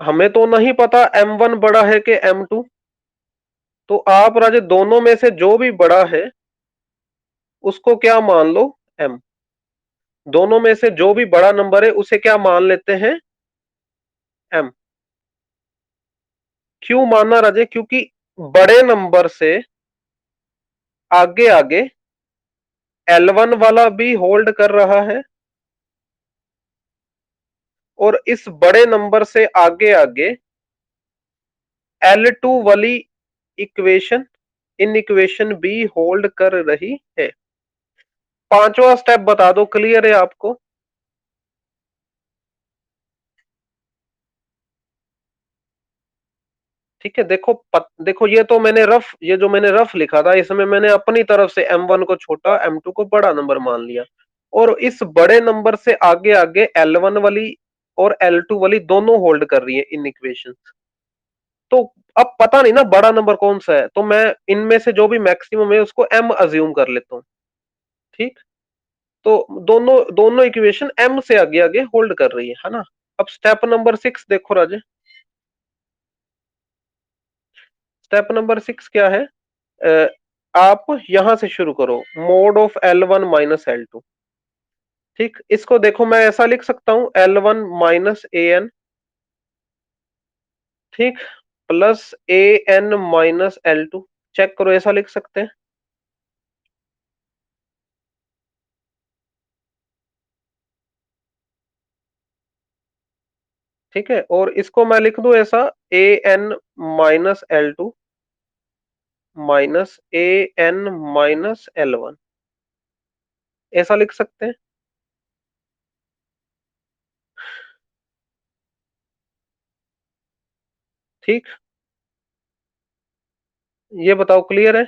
हमें तो नहीं पता M1 बड़ा है कि M2, तो आप राजे दोनों में से जो भी बड़ा है उसको क्या मान लो, m। दोनों में से जो भी बड़ा नंबर है उसे क्या मान लेते हैं, m। क्यों मानना राजे, क्योंकि बड़े नंबर से आगे आगे L1 वाला भी होल्ड कर रहा है, और इस बड़े नंबर से आगे आगे L2 वाली इक्वेशन, इन इक्वेशन भी होल्ड कर रही है। पांचवा स्टेप बता दो, क्लियर है आपको? ठीक है, देखो देखो ये तो मैंने रफ, ये जो मैंने रफ लिखा था इसमें मैंने अपनी तरफ से M1 को छोटा M2 को बड़ा नंबर मान लिया, और इस बड़े नंबर से आगे आगे L1 वाली और L2 वाली दोनों होल्ड कर रही है इन इक्वेशन। तो अब पता नहीं ना बड़ा नंबर कौन सा है, तो मैं इनमें से जो भी मैक्सिमम है उसको M अज्यूम कर लेता हूँ। ठीक, तो दोनों दोनों इक्वेशन M से आगे आगे होल्ड कर रही है ना। अब स्टेप नंबर 6 देखो राजे। स्टेप नंबर 6 क्या है? आप यहां से शुरू करो, mode of L1 minus L2। ठीक, इसको देखो मैं ऐसा लिख सकता हूं, L1 माइनस an, ठीक, plus an minus L2। Check करो, ऐसा लिख सकते हैं? ठीक है, और इसको मैं लिख दूं ऐसा, an minus L2 minus an minus L1, ऐसा लिख सकते हैं? ठीक, ये बताओ क्लियर है?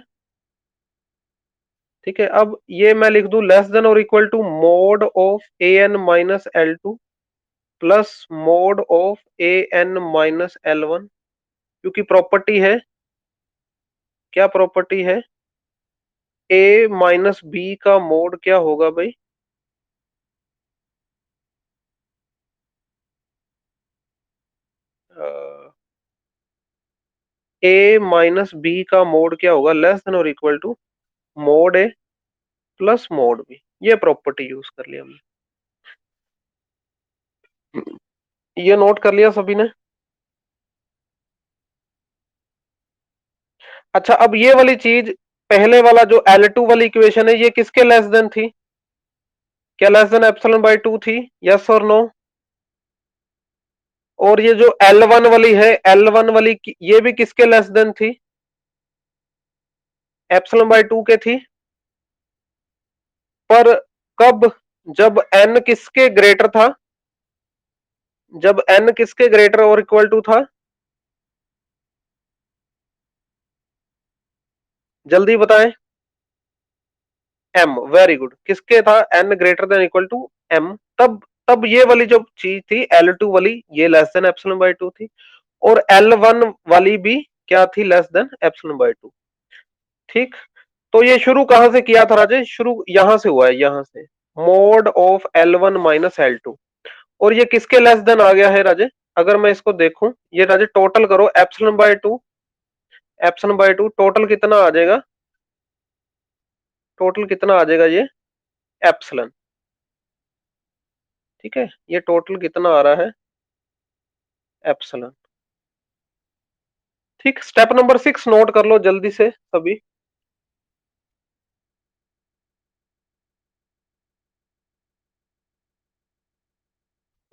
ठीक है, अब ये मैं लिख दूं लेस देन और equal to mod of an minus L2 plus mod of an minus L1, क्योंकि प्रॉपर्टी है, क्या प्रॉपर्टी है, a माइनस बी का मोड क्या होगा भाई? a माइनस बी का मोड क्या होगा, लेस देन और equal to mod A plus mod B. ये प्रॉपर्टी यूज कर लिया हमने। ये नोट कर लिया सभी ने? अच्छा, अब ये वाली चीज, पहले वाला जो L2 वाली इक्वेशन है ये किसके लेस देन थी? क्या लेस देन एप्सिलॉन बाय 2 थी? यस और नो? और ये जो L1 वाली है, L1 वाली ये भी किसके लेस देन थी? एप्सिलॉन बाय 2 के थी। पर कब? जब n किसके ग्रेटर था? जब n किसके ग्रेटर और इक्वल टू था? जल्दी बताएं। m, very good. किसके था? n greater than equal to m। तब ये वाली जो चीज थी L2 वाली, ये लेस देन एप्सिलॉन बाय 2 थी, और L1 वाली भी क्या थी? Less than epsilon by 2। ठीक, तो ये शुरू कहां से किया था राजेश? शुरू यहां से हुआ है, यहां से, mode of L1 minus L2, और ये किसके लेस देन आ गया है राजे? अगर मैं इसको देखूं, ये राजे टोटल करो, epsilon by 2, epsilon by 2 total कितना आ जाएगा? टोटल कितना आ जाएगा ये? एप्सिलॉन। ठीक है, ये टोटल कितना आ रहा है? एप्सिलॉन। ठीक, स्टेप नंबर 6 नोट कर लो जल्दी से सभी।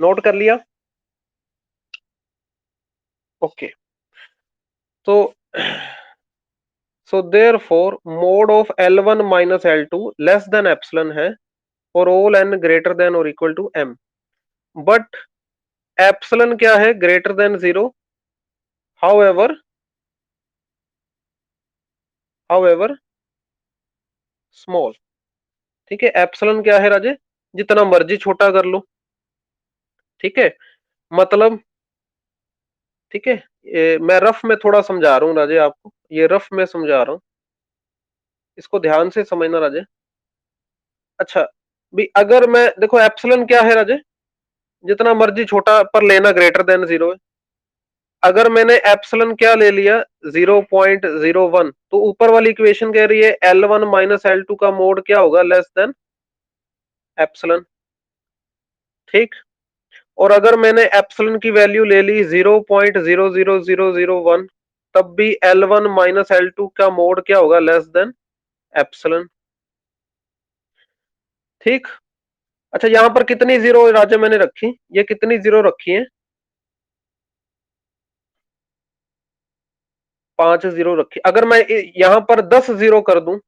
नोट कर लिया? ओके, तो so therefore mod of L1 minus L2 less than epsilon है for all n greater than और equal to m, but epsilon क्या है? Greater than 0। However, however small. ठीक है, एप्सिलॉन क्या है राजे? जितना मर्जी छोटा कर लो। ठीक है, मतलब, ठीक है, मैं रफ में थोड़ा समझा रहा हूँ राजे आपको, ये रफ में समझा रहा हूँ, इसको ध्यान से समझना राजे। अच्छा, भी अगर मैं देखो, एप्सिलॉन क्या है राजे? जितना मर्जी छोटा पर लेना ग्रेटर देन 0 है। अगर मैंने एप्सिलॉन क्या ले लिया 0.01, तो ऊपर वाली इक्वेशन कह रही है L1 माइनस L2 का मोड क्या होगा, लेस देन एप्सिलॉन। ठीक। और अगर मैंने एप्सिलॉन की वैल्यू ले ली 0.00001, तब भी L1 माइनस L2 का मोड क्या होगा, लेस देन एप्सिलॉन। ठीक। अच्छा, यहां पर कितनी जीरो राजा मैंने रखी, ये कितनी जीरो रखी है, 5 जीरो रखी। अगर मैं यहां पर 10 जीरो कर दूं,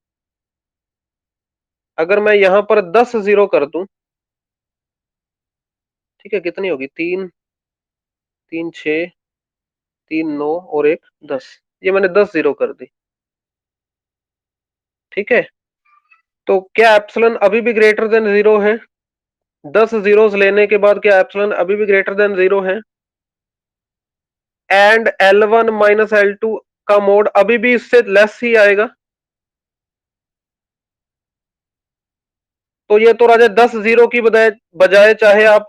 अगर मैं यहां पर 10 जीरो कर दूं, ठीक है, कितनी होगी, 3, 3 6, 3 9 और 1 10, ये मैंने 10 जीरो कर दी। ठीक है, तो क्या एप्सिलॉन अभी भी ग्रेटर देन जीरो है, 10 जीरोस लेने के बाद क्या एप्सिलॉन अभी भी ग्रेटर देन जीरो है, एंड L1 माइनस L2 का मोड अभी भी इससे लेस ही आएगा। तो ये तो राजा 10 जीरो की बजाय बजाय चाहे आप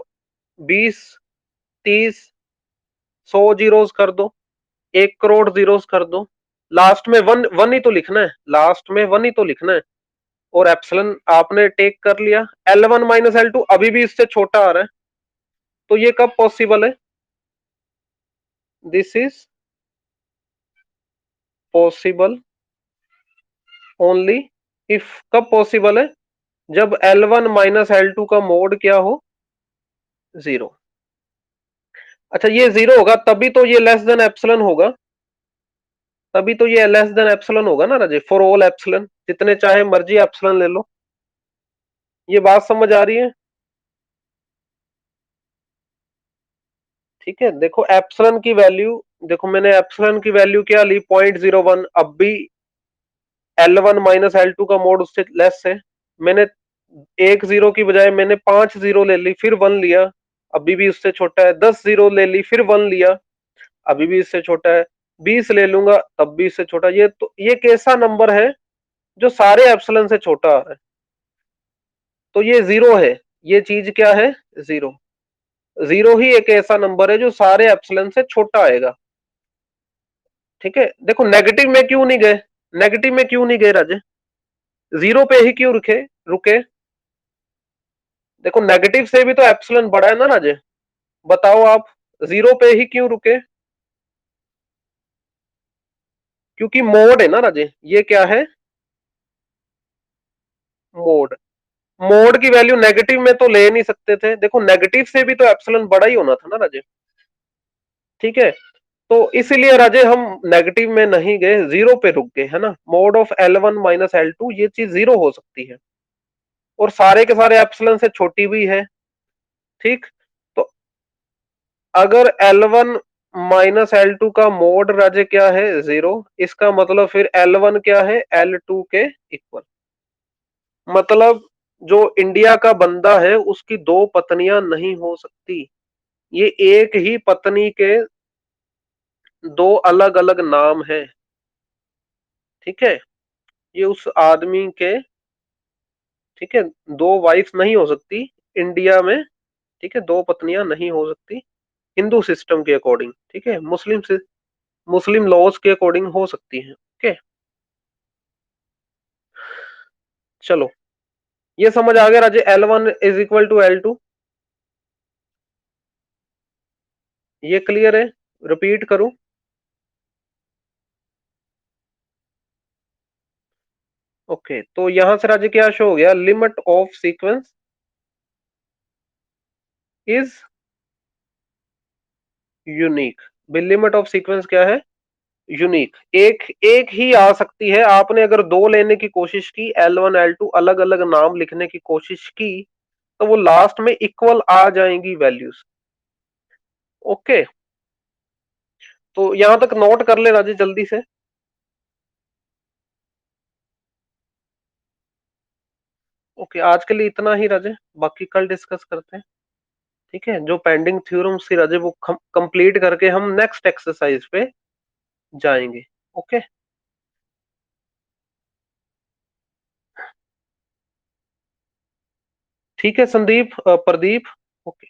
20, 30, 100 जीरोस कर दो, 1 करोड़ जीरोस कर दो, लास्ट में वन वन ही तो लिखना है, लास्ट में वन ही तो लिखना है। और एप्सिलॉन आपने टेक कर लिया, L1 माइनस L2 अभी भी इससे छोटा आ रहा है, तो ये कब पॉसिबल है, this is possible only if, कब पॉसिबल है, जब L1 माइनस L2 का मोड क्या हो, जीरो। अच्छा, ये जीरो होगा तभी तो ये लेस देन एप्सिलॉन होगा, तभी तो ये लेस देन एप्सिलॉन होगा ना राजे, फॉर ऑल एप्सिलॉन, जितने चाहे मर्जी एप्सिलॉन ले लो। ये बात समझ आ रही है। ठीक है, देखो एप्सिलॉन की वैल्यू, देखो मैंने एप्सिलॉन की वैल्यू क्या ली, 0.01, अब भी L1 माइनस L2 का मोड उससे लेस है। मैंने 1 जीरो की बजाय मैंने 5 जीरो ले ली, फिर वन लिया, अभी भी उससे छोटा है, 10 जीरो ले ली, फिर वन लिया, अभी भी इससे छोटा है, 20 ले लूंगा तब भी इससे छोटा। ये तो ये कैसा नंबर है जो सारे एप्सिलॉन से छोटा है, तो ये जीरो है, ये चीज क्या है, जीरो। जीरो ही एक ऐसा नंबर है जो सारे एप्सिलॉन से छोटा आएगा। ठीक है, देखो नेगेटिव में क्यों नहीं गए, नेगेटिव में क्यों नहीं गए राजे, जीरो पे ही क्यों रुके, रुके। देखो नेगेटिव से भी तो एप्सिलॉन बड़ा है ना राजे, बताओ आप, जीरो पे ही क्यों रुके, क्योंकि मोड है ना राजे, ये क्या है, मोड। मोड की वैल्यू नेगेटिव में तो ले नहीं सकते थे, देखो नेगेटिव से भी तो एप्सिलॉन बड़ा ही होना था ना राजे। ठीक है, तो इसीलिए राजे हम नेगेटिव में नहीं गए, जीरो पे रुक गए, है ना, mode of L1 minus L2 ये चीज जीरो हो सकती है, और सारे के सारे एप्सिलॉन से छोटी भी है। ठीक। तो अगर L1 माइनस L2 का मोड राजे क्या है, जीरो, इसका मतलब फिर L1 क्या है, L2 के इक्वल। मतलब जो इंडिया का बंदा है उसकी दो पत्नियां नहीं हो सकती, ये एक ही पत्नी के दो अलग अलग नाम है। ठीक है, ये उस आदमी के, ठीक है, दो वाइफ नहीं हो सकती इंडिया में। ठीक है, दो पत्नियां नहीं हो सकती हिंदू सिस्टम के अकॉर्डिंग, ठीक है, मुस्लिम से, मुस्लिम लॉज के अकॉर्डिंग हो सकती हैं। ओके, चलो, ये समझ आ गया राजे, L1 is equal to L2, ये क्लियर है, रिपीट करूं, ओके। तो यहां से राजे क्या शो हो गया, limit of sequence is unique. Limit of sequence क्या है, यूनिक, एक एक ही आ सकती है। आपने अगर दो लेने की कोशिश की, L1 L2 अलग अलग नाम लिखने की कोशिश की, तो वो लास्ट में इक्वल आ जाएंगी वैल्यूज। ओके, तो यहां तक नोट कर ले राजे जल्दी से। ओके, आज के लिए इतना ही राजे, बाकी कल डिस्कस करते हैं। ठीक है, जो पेंडिंग थ्योरम्स थी राजे वो कंप्लीट करके हम नेक्स्ट एक्सरसाइज पे जाएंगे। ओके, ठीक है संदीप, प्रदीप। ओके।